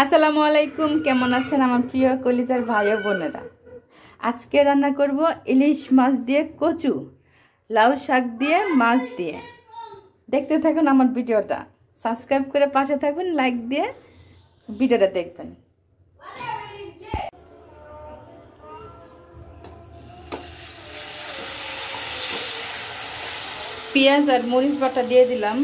আসসালামু আলাইকুম, কেমন আছেন আমার প্রিয় কলিজার ভাই ও বোনেরা। আজকে রান্না করব ইলিশ মাছ দিয়ে কচু, লাউ শাক দিয়ে মাছ দিয়ে। দেখতে থাকুন আমার ভিডিওটা, সাবস্ক্রাইব করে পাশে থাকবেন, লাইক দিয়ে ভিডিওটা দেখবেন। পেঁয়াজ আর মরিচ বাটা দিয়ে দিলাম।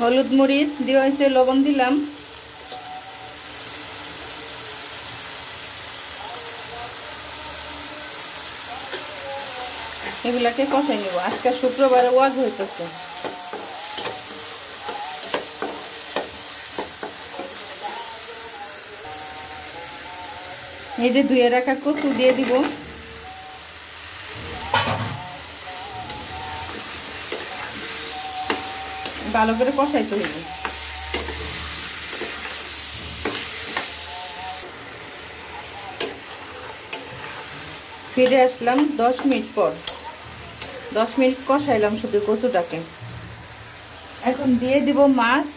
হলুদ মরিচ দেওয়া হয়েছে, লবণ দিলাম। এগুলাকে কষাই নেব। আজকে শুক্রবারে ওয়াজ হইতেছে। এই যে ধুয়ে রাখা কচু দিয়ে দিব। ভালো করে কষাইতে হইব। ফিরে আসলাম 10 মিনিট পর। 10 মিনিট কষাইলাম শুধু কচুটাকে। এখন দিয়ে দিব মাছ।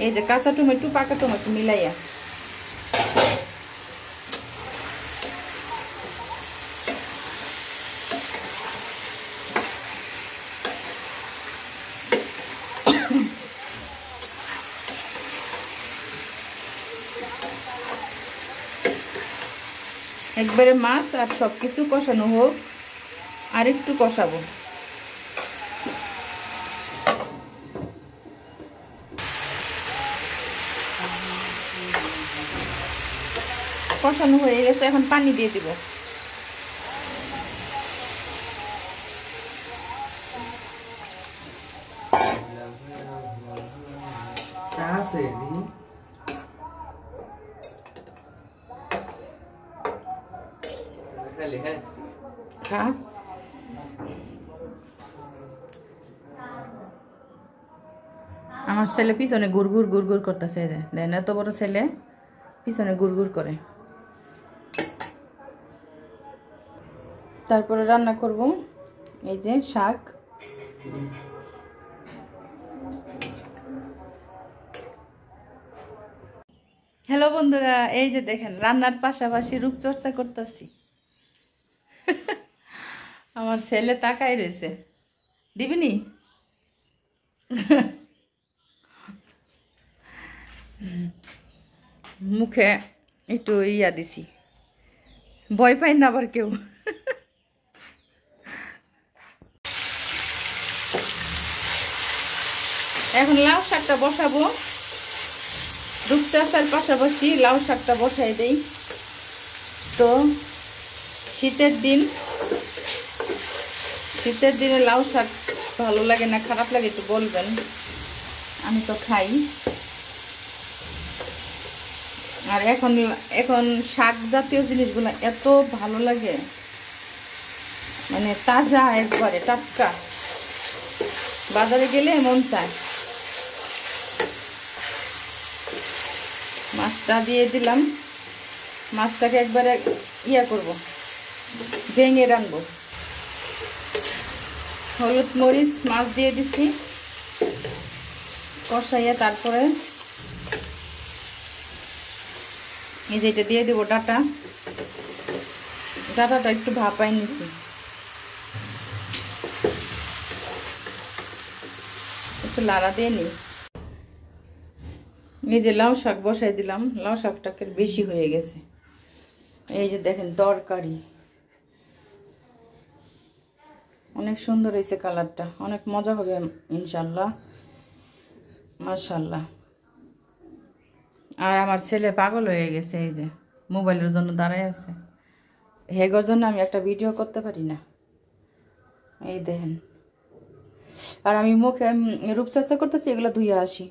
এই যে কাঁচা টমেটো পাকা টমেটো মিলাইয়া। একবারে মাছ আর সবকিছু কষানো হোক, আর একটু কষাবো। কষানো হয়ে গেছে, এখন পানি দিয়ে দিব। আমার ছেলে পিছনে গুড়গুড় গুড়গুড় করতেছে। দেন এত বড় ছেলে পিছনে গুড়গুড় করে। তারপরে রান্না করব এই যে শাক। হ্যালো বন্ধুরা, এই যে দেখেন রান্নার পাশাপাশি রূপচর্চা করতেছি। আমার ছেলে তাকাই রয়েছে। দিবিনি? মুখে একটু ইয়া দিছি, ভয় পাই না আবার কেউ। এখন লাউ শাকটা বসাবো। রূপচর্চার পাশাপাশি লাউ শাকটা বসাই দেই। তো শীতের দিনে লাউ শাক ভালো লাগে না খারাপ লাগে একটু বলবেন, আমি তো খাই। আর এখন শাক জাতীয় জিনিসগুলো এত ভালো লাগে, মানে তাজা, একবারে টাটকা। বাজারে গেলে মন চায়। মাছটা দিয়ে দিলাম। মাছটাকে একবারে ইয়া করব, ভেঙে রাখবো। হলুদ মরিচ মাছ দিয়ে দিচ্ছি কষাইয়া। তারপরে এই যে এটা দিয়ে দেবো ডাটাটা একটু ভাপাই নিচ্ছি। একটু লাড়া দিয়ে নিই। এই যে লাউ শাক বসাই দিলাম। লাউ শাকটাকে বেশি হয়ে গেছে। এই যে দেখেন তরকারি অনেক সুন্দর হয়েছে, কালারটা অনেক মজা হবে ইনশাল্লাহ, মাশাল্লাহ। আর আমার ছেলে পাগল হয়ে গেছে, এই যে মোবাইলের জন্য দাঁড়ায় আছে। হেগোর জন্য আমি একটা ভিডিও করতে পারি না। এই দেখেন। আর আমি মুখে রূপচর্চা করতেছি, এগুলো ধুয়ে আসি।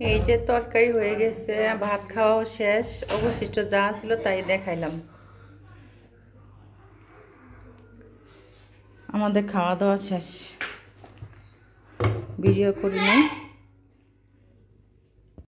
এই যে তরকারি হয়ে গেছে, ভাত খাওয়াও শেষ। অবশিষ্ট যা ছিল তাই দেখাইলাম। আমাদের খাওয়া দাওয়া শেষ, ভিডিও করি নাই।